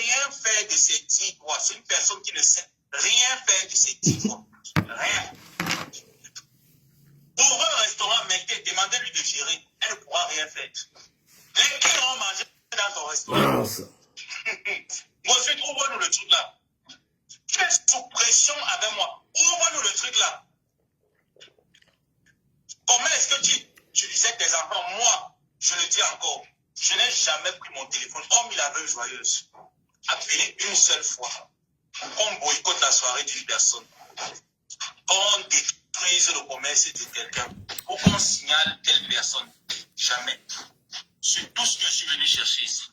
rien faire de ces 10 doigts. C'est une personne qui ne sait rien faire de ces 10 doigts. Rien. Ouvrez un restaurant, mettez, demandez-lui de gérer. Elle ne pourra rien faire. Les qui vont manger dans ton restaurant. Monsieur, ouvre-nous le truc là. Fais sous pression avec moi. Ouvre-nous le truc là. Comment est-ce que tu utilisais tes enfants? Moi, je le dis encore, je n'ai jamais pris mon téléphone, hormis la veuve joyeuse, appelé une seule fois. On boycotte la soirée d'une personne. On détruise le commerce de quelqu'un. Ou qu'on signale telle personne. Jamais. C'est tout ce que je suis venu chercher ici.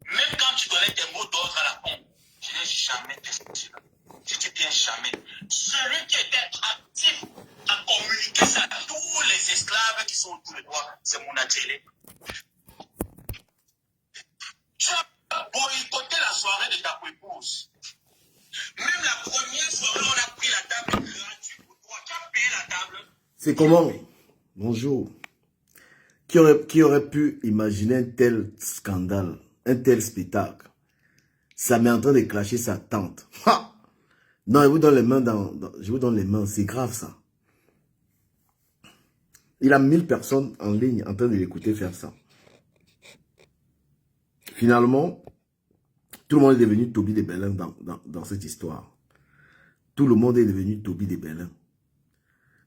Même quand tu connais tes mots d'ordre à la con, je n'ai jamais testé cela. Je dis bien jamais. Celui qui était actif à communiquer ça à tous les esclaves qui sont autour de toi, c'est mon atelier. Tu as boycotté la soirée de ta épouse. Même la première soirée, on a pris la table gratuite pour toi. Tu as payé la table. C'est comment? Bonjour. Qui aurait pu imaginer un tel scandale, un tel spectacle? Ça m'est en train de clasher sa tante. Ha! Non, je vous donne les mains je vous donne les mains, c'est grave ça. Il a 1000 personnes en ligne en train de l'écouter faire ça. Finalement, tout le monde est devenu Toby de Berlin dans cette histoire. Tout le monde est devenu Toby de Berlin.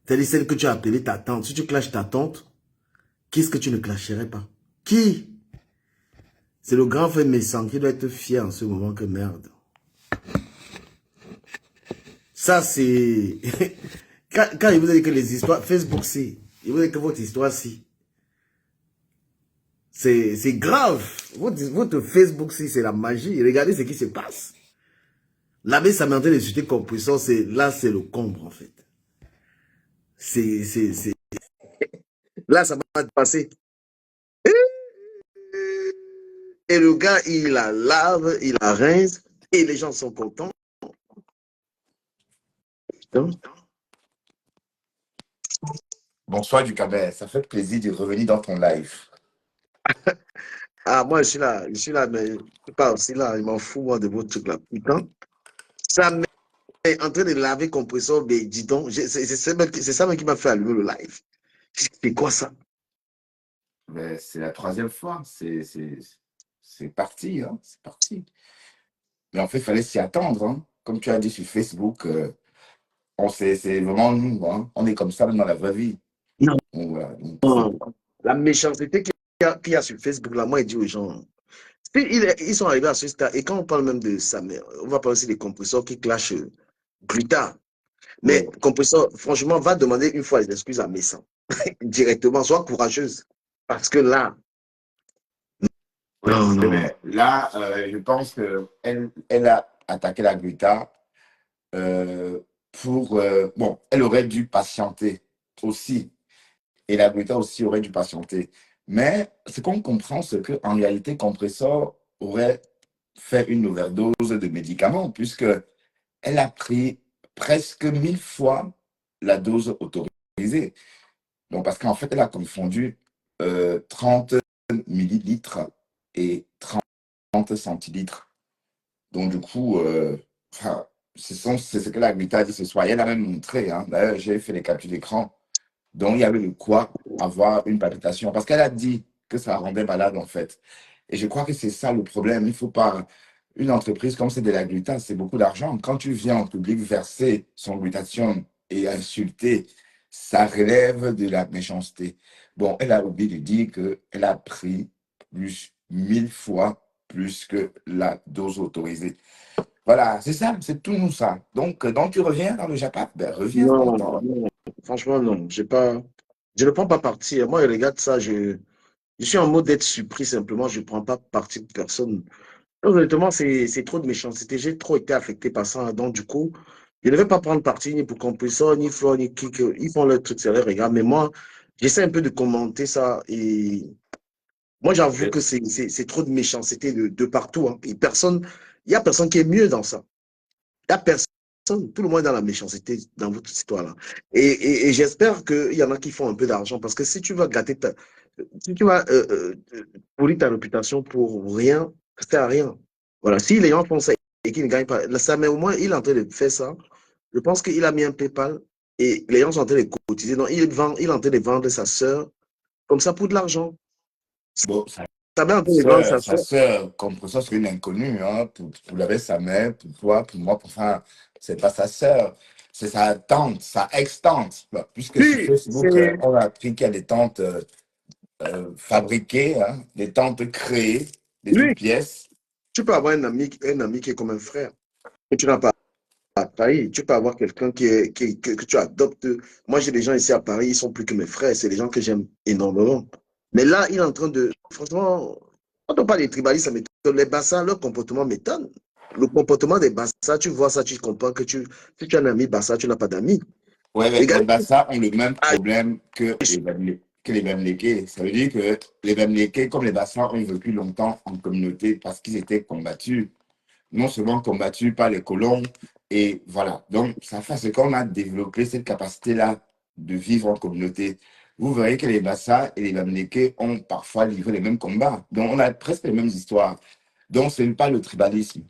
C'est-à-dire celle que tu as appelée ta tante. Si tu clashes ta tante, qu'est-ce que tu ne clasherais pas? Qui? C'est le grand frère méchant qui doit être fier en ce moment que merde. Ça, c'est... quand il vous a dit que les histoires... Facebook, si. Il vous a dit que votre histoire, si. C'est grave. Votre Facebook, si, c'est la magie. Regardez ce qui se passe. L'abbé, ça m'est en train de jeter comme puissance. Là, c'est le comble, en fait. Là, ça va passer. Et le gars, il la lave, il la rince. Et les gens sont contents. Bonsoir Ducabet, ça fait plaisir de revenir dans ton live. Ah, moi, je suis là, mais je suis pas aussi là. Il m'en fout, moi, de votre truc là. Putain. Ça m'est en train de laver compresseur, mais dis donc, c'est ça même qui m'a fait allumer le live. C'est quoi ça? C'est la troisième fois, c'est parti, hein, c'est parti. Mais en fait, il fallait s'y attendre, hein. Comme tu as dit sur Facebook, c'est vraiment nous, hein. On est comme ça même dans la vraie vie. Non. Donc, voilà, La méchanceté qu'il y a sur Facebook, là, moi, il dit aux gens, ils sont arrivés à ce stade, et quand on parle même de ça, on va parler aussi des compresseurs qui clashent plus tard. Mais compresseur, franchement, va demander une fois les excuses à Messan. Directement, sois courageuse. Parce que là... Non. Mais là, je pense qu'elle a attaqué la Gluta bon, elle aurait dû patienter aussi. Et la Gluta aussi aurait dû patienter. Mais ce qu'on comprend, c'est qu'en réalité, Compressor aurait fait une overdose de médicaments, puisqu'elle a pris presque 1000 fois la dose autorisée. Donc, parce qu'en fait, elle a confondu 30 millilitres et 30 centilitres. Donc, du coup, c'est ce que la Gluta a dit ce soir. Elle a même montré, hein. D'ailleurs, j'ai fait les captures d'écran. Donc, il y avait de quoi avoir une palpitation. Parce qu'elle a dit que ça rendait malade, en fait. Et je crois que c'est ça le problème. Il ne faut pas... Une entreprise comme c'est de la gluta, c'est beaucoup d'argent. Quand tu viens en public verser son glutathion et insulter, ça relève de la méchanceté. Bon, elle a oublié de dire qu'elle a pris 1000 fois plus que la dose autorisée. Voilà, c'est ça, c'est tout ça. Donc tu reviens dans le Japap, reviens. Non, franchement, non. Je ne prends pas parti. Moi, je regarde ça, je suis en mode d'être surpris simplement. Je ne prends pas parti de personne. Honnêtement, c'est trop de méchanceté. J'ai trop été affecté par ça. Donc, du coup, je ne vais pas prendre parti ni pour Compressor, ni Flo, ni Kik. Ils font leur truc, c'est leur regard. Mais moi, j'essaie un peu de commenter ça. Et moi, j'avoue que c'est trop de méchanceté de partout. Hein. Et il n'y a personne qui est mieux dans ça. Il n'y a personne. Tout le monde est dans la méchanceté dans votre histoire-là. Et j'espère qu'il y en a qui font un peu d'argent. Parce que si tu vas gâter si tu vas pourrir ta réputation pour rien, ça sert à rien. Voilà, si les gens font ça et qu'ils ne gagnent pas, ça, mais au moins, il est en train de faire ça. Je pense qu'il a mis un PayPal et les gens sont en train de cotiser. Donc, il est en train de vendre sa sœur comme ça pour de l'argent. Bon, Ça met en train de vendre sa sa sœur. sœur, comme pour ça, c'est une inconnue, hein, pour laver sa mère, pour toi, pour moi, pour enfin, c'est pas sa sœur, c'est sa tante, sa ex-tante. Bon, puisque sur Oui, Facebook, c'est. on a appris qu'il y a des tantes fabriquées, hein, des tantes créées de toutes Oui, pièces. tu peux avoir un ami qui est comme un frère. Et tu n'as pas à Paris. Tu peux avoir quelqu'un que tu adoptes. Moi, j'ai des gens ici à Paris, ils sont plus que mes frères. C'est des gens que j'aime énormément. Mais là, il est en train de. Franchement, quand on parle des tribalistes, ça m'étonne. Les Bassas, leur comportement m'étonne. Le comportement des Bassas, tu vois ça, tu comprends que si tu as un ami Bassa, tu n'as pas d'amis. Ouais, mais les Regarde, Bassa ont le même ah, problème que les Bamileke. Ça veut dire que les Bamileke, comme les Bassa, ont vécu longtemps en communauté parce qu'ils étaient combattus, non seulement combattus par les colons, et voilà. Donc, ça fait ce qu'on a développé cette capacité-là de vivre en communauté. Vous verrez que les Bassa et les Bamileke ont parfois livré les mêmes combats. Donc, on a presque les mêmes histoires. Donc, ce n'est pas le tribalisme.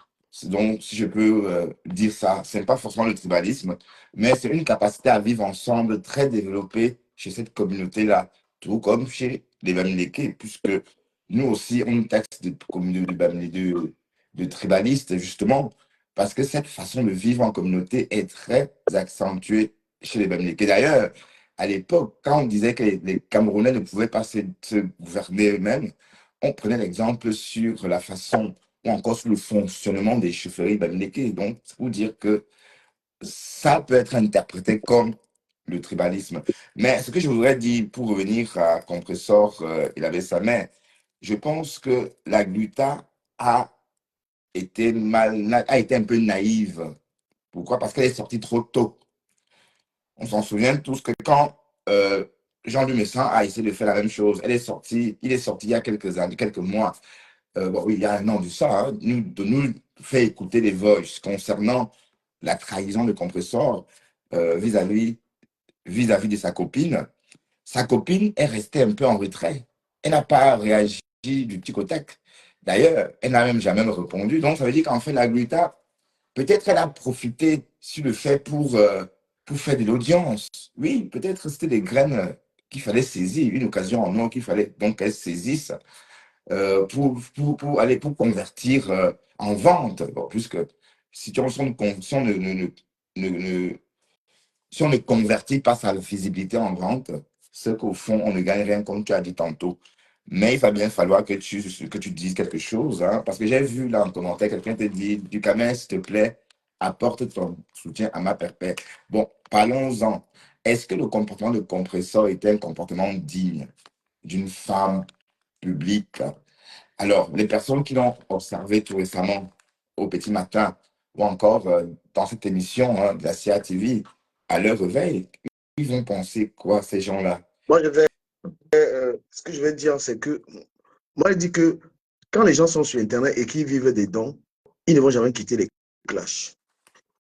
Donc, si je peux dire ça, ce n'est pas forcément le tribalisme, mais c'est une capacité à vivre ensemble très développée chez cette communauté-là, tout comme chez les Bamileke, puisque nous aussi, on taxe de communauté de tribalistes, justement, parce que cette façon de vivre en communauté est très accentuée chez les Bamileke. D'ailleurs, à l'époque, quand on disait que les Camerounais ne pouvaient pas se gouverner eux-mêmes, on prenait l'exemple sur la façon ou encore sur le fonctionnement des chaufferies Bamileke. Donc, c'est pour dire que ça peut être interprété comme le tribalisme. Mais ce que je voudrais dire pour revenir à Compressor, il avait sa main, je pense que la Gluta a a été un peu naïve. Pourquoi? Parce qu'elle est sortie trop tôt. On s'en souvient tous que quand Jean-Luc Messin a essayé de faire la même chose, il est sorti il y a quelques années, quelques mois, bon, oui, il y a un an de ça, hein, de nous fait écouter des voices concernant la trahison de Compressor vis-à-vis de sa copine. Sa copine est restée un peu en retrait. Elle n'a pas réagi du petit côté. D'ailleurs, elle n'a même jamais répondu. Donc, ça veut dire qu'en fait, la Gluta, peut-être elle a profité sur le fait pour faire de l'audience. Oui, peut-être c'était des graines qu'il fallait saisir, une occasion en or qu'il fallait donc qu'elle saisisse pour convertir en vente. Bon, puisque ne, si on ne convertit pas sa visibilité en vente, c'est qu'au fond, on ne gagne rien, comme tu as dit tantôt. Mais il va bien falloir que tu dises quelque chose, hein, parce que j'ai vu là en commentaire, quelqu'un te dit, Ducamin, s'il te plaît, apporte ton soutien à ma perpète. Bon, parlons-en. Est-ce que le comportement de Compressor était un comportement digne d'une femme publique? Alors, les personnes qui l'ont observé tout récemment au petit matin ou encore dans cette émission de la CATV à leur réveil, ils vont penser quoi, ces gens-là? moi, ce que je vais dire, c'est que moi, je dis que quand les gens sont sur Internet et qu'ils vivent des dons, ils ne vont jamais quitter les clashs.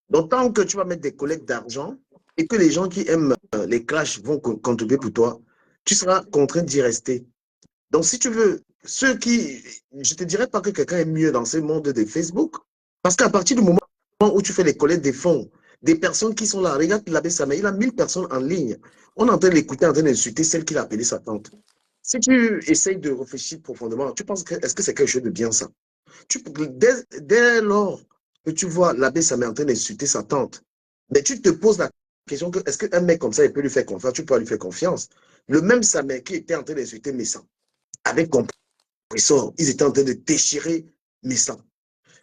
Donc, tant que tu vas mettre des collectes d'argent et que les gens qui aiment les clashs vont contribuer pour toi, tu seras contraint d'y rester. Donc, si tu veux, je ne te dirais pas que quelqu'un est mieux dans ce monde de Facebook, parce qu'à partir du moment où tu fais les collectes des fonds, des personnes qui sont là, regarde l'abbé Samé, il a 1000 personnes en ligne. On est en train de l'écouter, en train d'insulter celle qu'il a appelée sa tante. Si tu essayes de réfléchir profondément, tu penses que est-ce que c'est quelque chose de bien ça? Dès lors que tu vois l'abbé Samé en train d'insulter sa tante, mais tu te poses la question que est-ce qu'un mec comme ça, il peut lui faire confiance? Tu peux lui faire confiance. Le même Samé qui était en train d'insulter Messa, avec compressor, ils étaient en train de déchirer Messa.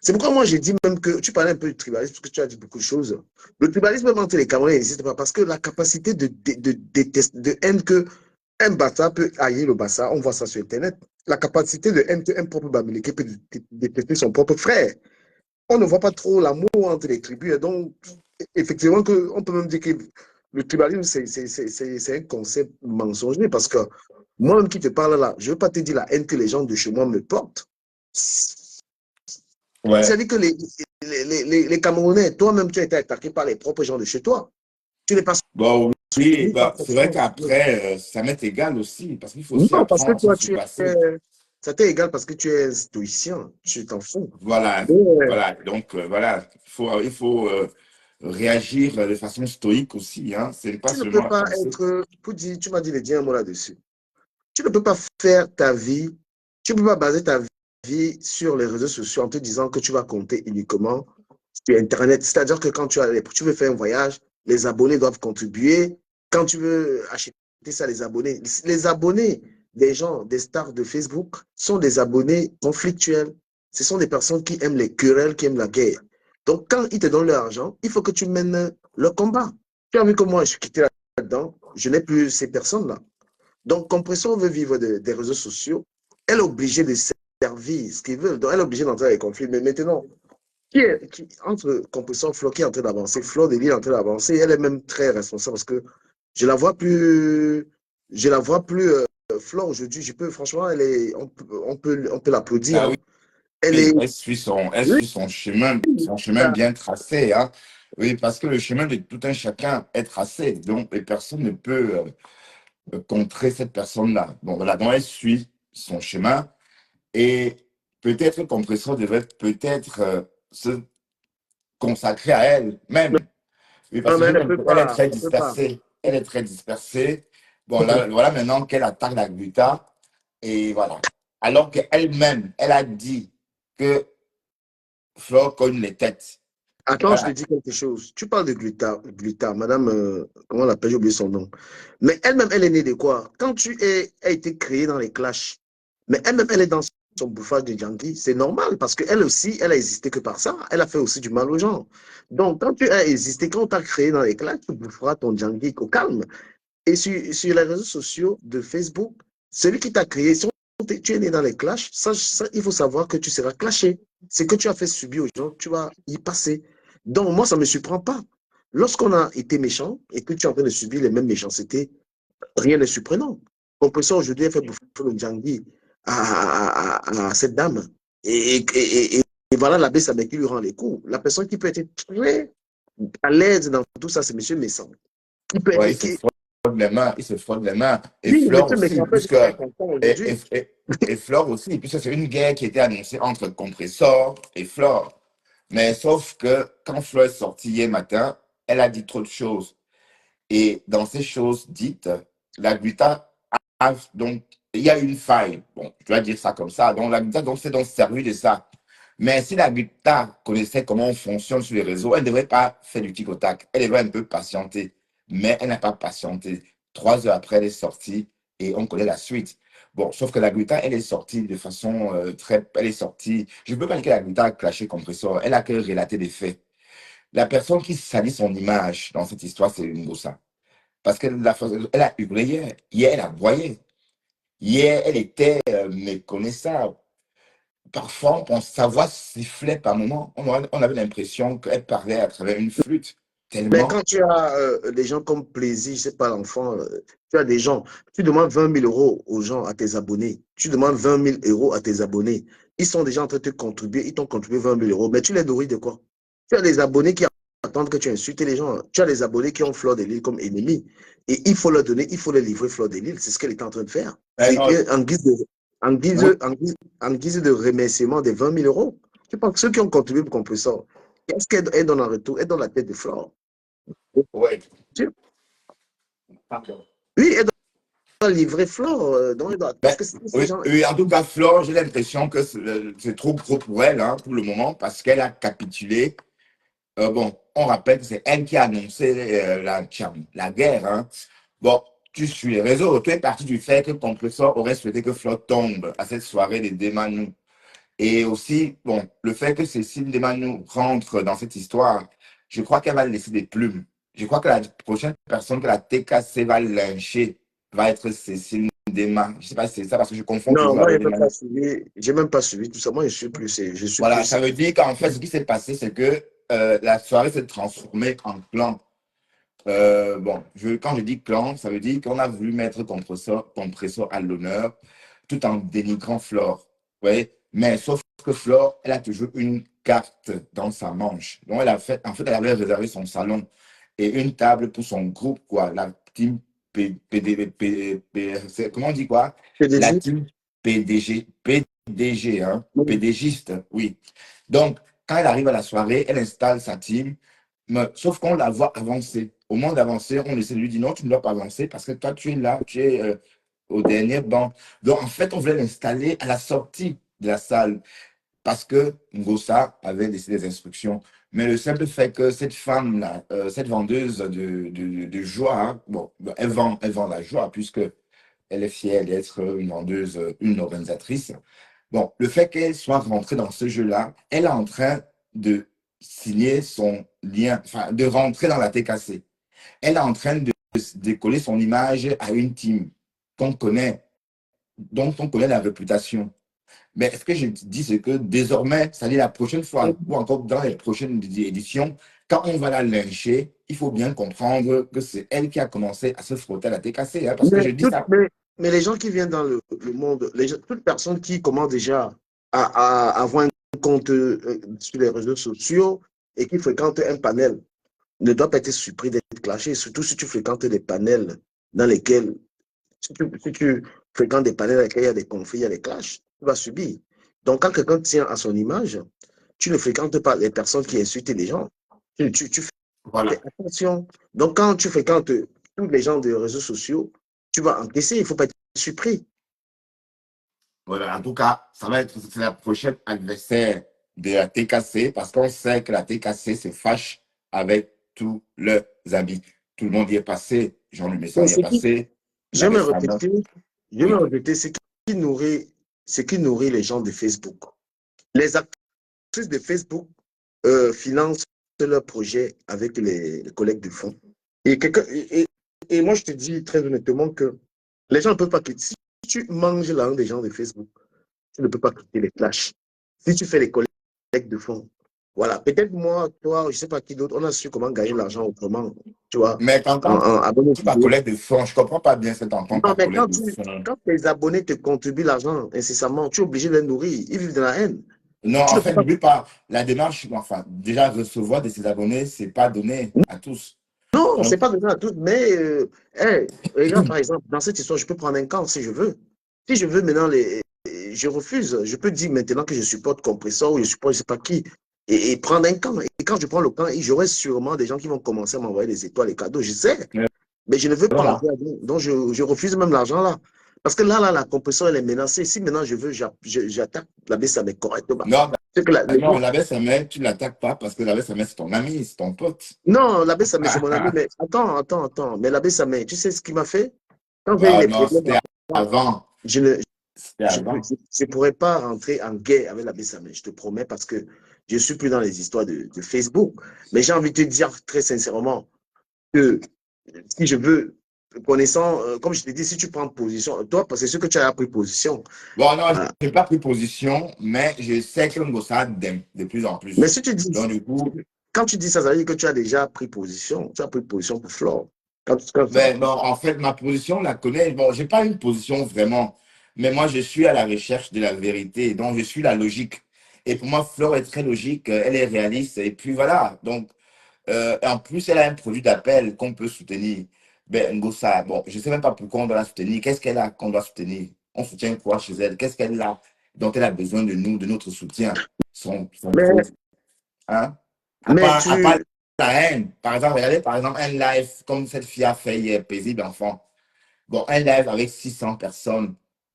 C'est pourquoi moi j'ai dit même que tu parlais un peu du tribalisme, parce que tu as dit beaucoup de choses. Le tribalisme même entre les Camerounais n'existe pas parce que la capacité de haine que un Bassa peut haïr le Bassa, on voit ça sur Internet. La capacité de haine qu'un propre Bamileke peut détester son propre frère. On ne voit pas trop l'amour entre les tribus. Et donc, effectivement, on peut même dire que le tribalisme, c'est un concept mensonger parce que moi-même qui te parle là, je ne veux pas te dire la haine que les gens de chez moi me portent. Ouais. C'est-à-dire que les Camerounais, toi-même, tu as été attaqué par les propres gens de chez toi. Tu n'es pas Bon, oui, soutenu par bah, c'est vrai forcément. qu'après, ça m'est égal aussi, parce qu'il faut aussi Non, parce que apprendre à se toi, tu es, surpasser. Ça t'est égal parce que tu es un stoïcien. Tu t'en fous. Voilà, Mais, voilà. Donc, voilà, il faut réagir de façon stoïque aussi. Hein. C'est pas tu ne peux seulement pas penser. être, pour dire, tu m'as dit de dire un mot là-dessus. Tu ne peux pas faire ta vie, tu ne peux pas baser ta vie sur les réseaux sociaux en te disant que tu vas compter uniquement sur Internet. C'est-à-dire que quand tu veux faire un voyage, les abonnés doivent contribuer. Quand tu veux acheter ça, les abonnés des gens, des stars de Facebook, sont des abonnés conflictuels. Ce sont des personnes qui aiment les querelles, qui aiment la guerre. Donc, quand ils te donnent leur argent, il faut que tu mènes le combat. Tu as vu que moi, je suis quitté là-dedans, je n'ai plus ces personnes-là. Donc, Compression veut vivre des réseaux sociaux. Elle est obligée de servir ce qu'ils veulent. Donc, elle est obligée d'entrer dans les conflits. Mais maintenant, entre Compression et Flo, qui est en train d'avancer, Flo de Lille est en train d'avancer, elle est même très responsable parce que je la vois plus, je la vois plus, Flo aujourd'hui, franchement, on peut l'applaudir. Ah Hein. Elle oui, est, elle oui, suit son chemin bien tracé. Hein. Oui, parce que le chemin de tout un chacun est tracé. Donc, et personne ne peut contrer cette personne-là. Bon, voilà, donc elle suit son chemin. Et peut-être que Compressor devrait peut-être se consacrer à elle-même. Oui, parce non, que mais elle ne peut elle est pas, très elle peut pas. dispersée. Elle est très dispersée. Bon, là, voilà maintenant qu'elle attaque la Gluta. Et voilà. Alors qu'elle-même, elle a dit que Flore cogne les têtes. Et Attends, je te voilà. dis quelque chose. Tu parles de madame, comment on l'appelle, j'ai oublié son nom. Mais elle-même, elle est née de quoi? Quand a été créée dans les clashs, mais elle-même, elle est dans son bouffage de junkie, c'est normal parce qu'elle aussi, elle a existé que par ça. Elle a fait aussi du mal aux gens. Donc, quand tu as existé, quand on t'a créé dans les clashs, tu boufferas ton junkie au calme. Et sur les réseaux sociaux de Facebook, celui qui t'a créé, si tu es né dans les clashs, il faut savoir que tu seras clashé. Ce que tu as fait subir aux gens, tu vas y passer. Donc, moi, ça ne me surprend pas. Lorsqu'on a été méchant et que tu es en train de subir les mêmes méchancetés, rien n'est surprenant. Compresseur aujourd'hui, elle fait bouffer le Djangui à cette dame. Et voilà l'abbé Sabé qui lui rend les coups. La personne qui peut être très à l'aise dans tout ça, c'est M. Messan. Qui peut Ouais, être. il se frotte les mains. Il se frotte les mains. Et Oui, Flore M. aussi, Messan peut être puisque. très content Et, aujourd'hui. et, et, et Flore aussi, puisque c'est une guerre qui était annoncée entre Compressor et Flore. Mais sauf que quand Flore est sortie hier matin, elle a dit trop de choses. Et dans ces choses dites, la Gluta a donc, il y a une faille. Bon, je dois dire ça comme ça. Donc, la Gluta s'est donc servi de ça. Mais si la Gluta connaissait comment on fonctionne sur les réseaux, elle ne devrait pas faire du tic au tac. Elle devrait un peu patienter. Mais elle n'a pas patienté. 3 heures après, elle est sortie et on connaît la suite. Bon, sauf que la Gluta, elle est sortie de façon très. Elle est sortie. Je ne peux pas dire que la Gluta a clashé Compressor. Elle a que relaté des faits. La personne qui salit son image dans cette histoire, c'est Ngossa. Parce qu'elle elle a hurlé hier. Hier, elle a broyé. Hier, elle était méconnaissable. Parfois, sa voix sifflait par moments. On avait l'impression qu'elle parlait à travers une flûte. Mais quand Tellement. tu as des gens comme Plaisir, je ne sais pas, l'enfant, tu as des gens, tu demandes 20 000 euros aux gens, à tes abonnés. Tu demandes 20 000 euros à tes abonnés. Ils sont déjà en train de te contribuer, ils t'ont contribué 20 000 euros, mais tu les nourris de quoi? Tu as des abonnés qui attendent que tu insultes les gens. Tu as des abonnés qui ont Fleur de Lille comme ennemi. Et il faut leur donner, il faut leur livrer Fleur de Lille. C'est ce qu'elle est en train de faire. Eh C'est non, en guise de, en guise, oui, en guise, en guise de remerciement des 20 000 euros. Je pense que ceux qui ont contribué pour qu'on puisse ça, qu'est-ce qu'elle donne en retour? Elle donne la tête de Fleur. ouais. Pardon. Oui, elle doit livrer Flore. Parce Ben, que ces oui, gens. oui, en tout cas, Flore, j'ai l'impression que c'est trop gros pour elle hein, pour le moment parce qu'elle a capitulé. Bon, on rappelle que c'est elle qui a annoncé la guerre. Hein. Bon, tu suis les réseaux, tu es parti du fait que Compressor aurait souhaité que Flore tombe à cette soirée des Démanou. Et aussi, bon, le fait que Cécile Desmanou rentre dans cette histoire, je crois qu'elle va laisser des plumes. Je crois que la prochaine personne que la TKC va lyncher va être Cécile Desmanou. Je ne sais pas si c'est ça parce que je confonds Non, toujours moi, avec Desmanou. j'ai même pas suivi tout ça. Moi, je suis Voilà, plus. ça veut dire qu'en fait, ce qui s'est passé, c'est que la soirée s'est transformée en clan. Bon, quand je dis clan, ça veut dire qu'on a voulu mettre Compressor à l'honneur tout en dénigrant Flore. Ouais. Mais sauf que Flore, elle a toujours une carte dans sa manche. Donc, en fait, elle avait réservé son salon et une table pour son groupe, quoi. La team comment on dit quoi? La PDG. team PDG, hein, PDGiste, oui. Donc, quand elle arrive à la soirée, elle installe sa team, mais, sauf qu'on la voit avancer. Au moment d'avancer, on essaie de lui dire non, tu ne dois pas avancer parce que toi, tu es là, tu es au dernier banc. Donc, en fait, on voulait l'installer à la sortie de la salle parce que Ngossa avait laissé des instructions. Mais le simple fait que cette femme-là, cette vendeuse de joie, hein, bon, elle vend la joie puisque elle est fière d'être une vendeuse, une organisatrice. Bon, le fait qu'elle soit rentrée dans ce jeu-là, elle est en train de signer son lien, enfin, de rentrer dans la TKC. Elle est en train de décoller son image à une team qu'on connaît, dont on connaît la réputation. Mais ce que je dis, c'est que désormais, c'est-à-dire la prochaine fois, ou encore dans les prochaines éditions, quand on va la lyncher, il faut bien comprendre que c'est elle qui a commencé à se frotter à la TKC, hein, parce que Mais, je dis ça. mais les gens qui viennent dans le monde, toute personne qui commence déjà à avoir un compte sur les réseaux sociaux et qui fréquente un panel ne doit pas être surpris d'être clashé, surtout si tu fréquentes des panels dans lesquels, si tu fréquentes des panels dans lesquels il y a des conflits, il y a des clashs, tu vas subir. Donc, quand quelqu'un tient à son image, tu ne fréquentes pas les personnes qui insultent les gens. Tu Voilà. fais attention. Donc, quand tu fréquentes tous les gens des réseaux sociaux, tu vas encaisser, il ne faut pas être surpris. Voilà, en tout cas, ça va être c'est la prochaine adversaire de la TKC parce qu'on sait que la TKC se fâche avec tous leurs amis. Tout le monde y est passé. Jean-Luc Messon Donc, y est passé. je Là me récemment. répéter, je me Oui. répéter, ce qui nourrit les gens de Facebook. Les actrices de Facebook financent leur projet avec les collègues de fonds. Et moi, je te dis très honnêtement que les gens ne peuvent pas quitter. Si tu manges l'argent des gens de Facebook, tu ne peux pas quitter les clashs. Si tu fais les collègues de fonds, voilà. Peut-être moi, toi, je ne sais pas qui d'autre, on a su comment gagner l'argent autrement, tu vois, Mais quand en abonnant. tu vas collecte de fonds, je ne comprends pas bien cette entente Non, par mais collecte de fonds. quand tes abonnés te contribuent l'argent incessamment, tu es obligé de les nourrir. Ils vivent de la haine. Non, Tu en ne peux fait, pas. n'oublie pas, la démarche, enfin, déjà recevoir de ses abonnés, ce n'est pas donné à tous. Non, ce n'est Donc, pas donné à tous, mais hey, regarde, par exemple, dans cette histoire, je peux prendre un camp si je veux. Si je veux maintenant, je refuse. Je peux dire maintenant que je supporte Compressor ou je supporte je ne sais pas qui et prendre un camp. Et quand je prends le camp, j'aurai sûrement des gens qui vont commencer à m'envoyer des étoiles, des cadeaux. Je sais, mais je ne veux pas voilà. entrer là-dedans. Donc, je refuse même l'argent là. Parce que là, la Compressor, elle est menacée. Si maintenant je veux, j'attaque la baisse avec correctement. Non, C'est que non, la baisse, tu ne l'attaques pas parce que la baisse, c'est ton ami, c'est ton pote. non, l'abbé Samé, c'est mon ami, mais attends. Mais l'abbé Samé, tu sais ce qu'il m'a fait? Quand j'ai eu Ah des non, problèmes, c'était avant. je ne C'était avant. je pourrais pas rentrer en guerre avec l'abbé Samé, je te promets, parce que je suis plus dans les histoires de Facebook. Mais j'ai envie de te dire très sincèrement que si je veux, connaissant, comme je t'ai dit, si tu prends position, toi, parce que c'est ce que tu as pris position. Bon, non, Voilà. je n'ai pas pris position, mais je sais que Ngossa de plus en Mais plus. si tu dis, Donc, du coup, quand tu dis ça, ça veut dire que tu as déjà pris position. Tu as pris position pour Flore. ben, non, en fait, ma position, on la connaît. Bon, je n'ai pas une position vraiment, mais moi, je suis à la recherche de la vérité. Donc, je suis la logique. Et pour moi, Flore est très logique, elle est réaliste. Et puis voilà. Donc, en plus, elle a un produit d'appel qu'on peut soutenir. Ben, Ngossa, bon, je ne sais même pas pourquoi on doit la soutenir. Qu'est-ce qu'elle a qu'on doit soutenir? On soutient quoi chez elle? Qu'est-ce qu'elle a dont elle a besoin de nous, de notre soutien? Son Mais, produit. Hein? mais À part tu, la haine. Par exemple, regardez par exemple un live comme cette fille a fait hier, Paisible Enfant. Bon, un live avec 600 personnes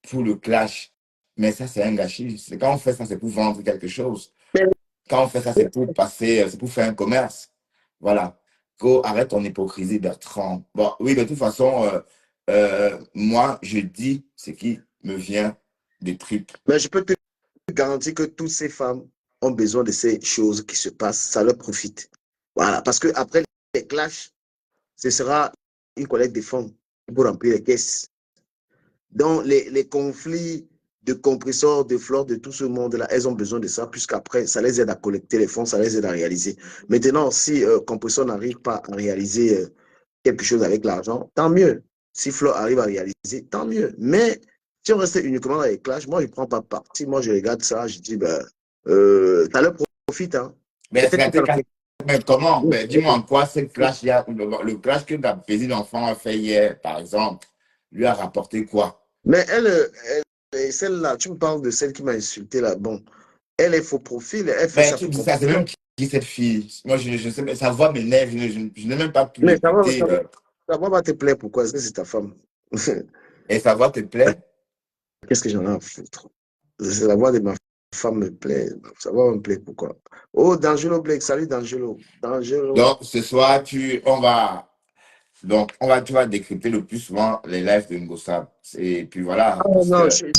pour le clash. Mais ça, c'est un gâchis. C'est quand on fait ça, c'est pour vendre quelque chose. Quand on fait ça, c'est pour passer, c'est pour faire un commerce. Voilà. Arrête ton hypocrisie, Bertrand. Bon, oui, de toute façon, moi, je dis ce qui me vient des tripes. mais je peux te garantir que toutes ces femmes ont besoin de ces choses qui se passent, ça leur profite. Voilà, parce que après les clashs, ce sera une collecte de fonds pour remplir les caisses. Donc, les conflits de compresseurs, de flore, de tout ce monde-là, elles ont besoin de ça, puisqu'après, ça les aide à collecter les fonds, ça les aide à réaliser. Maintenant, si compresseur n'arrive pas à réaliser quelque chose avec l'argent, tant mieux. Si Flo arrive à réaliser, tant mieux. Mais si on restait uniquement dans les clashs, moi, je ne prends pas parti. Moi, je regarde ça, je dis, ben, ça leur profite. Hein. Mais Peut-être que ça leur mais comment? Mais dis-moi en profite. quoi ce clash, le clash que la présidente d'enfant a fait hier, par exemple, lui a rapporté quoi? Mais elle, Et celle-là, tu me parles de celle qui m'a insulté là. Bon, elle est faux profil, elle fait Mais ça tu pour dis ça, c'est comprendre. même qui cette fille? Moi, je sais, mais sa voix m'énerve, je n'ai même pas pu Mais l'écouter. ça va pas te plaire, pourquoi? Est-ce que c'est ta femme? Et sa voix te plaît? Qu'est-ce que j'en ai à foutre? C'est la voix de ma femme me plaît. Ça va me plaire, pourquoi? Oh, D'Angelo Blake, salut D'Angelo. D'Angelo. Donc, ce soir, tu vas décrypter le plus souvent les lives de Ngossa. Et puis voilà, Ah parce non, que,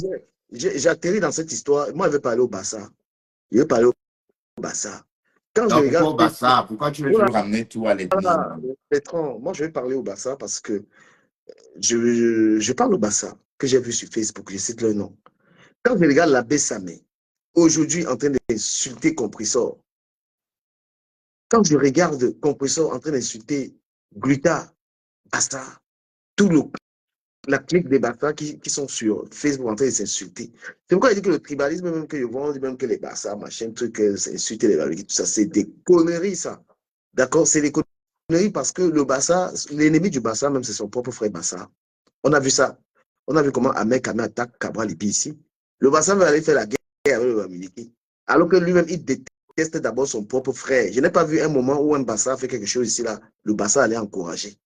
j'ai atterri dans cette histoire. Moi, je vais parler au Barça. Je vais parler au Barça. Quand je donc regarde pourquoi Facebook, ça? Pourquoi tu veux oh là toujours ramener tout à l'ethnie? là, Bertrand, moi, je vais parler au Barça parce que je parle au Barça que j'ai vu sur Facebook, je cite le nom. Quand je regarde l'abbé Samé, aujourd'hui en train d'insulter Compressor, quand je regarde Compressor en train d'insulter Gluta, Basta, tout la clique des Barça qui sont sur Facebook en train de s'insulter. C'est pourquoi il dit que le tribalisme, même que je vois, on dit même que les Barça, machin, truc, c'est insulter les Barça, tout ça, c'est des conneries, ça. D'accord? C'est des conneries parce que le Barça, l'ennemi du Barça, même c'est son propre frère Barça. On a vu ça. On a vu comment Ahmed Kamé attaque Cabral Libi ici. Le Barça veut aller faire la guerre avec le Bamileke. Alors que lui-même, il déteste d'abord son propre frère. Je n'ai pas vu un moment où un Barça a fait quelque chose ici, là. Le Barça allait encourager.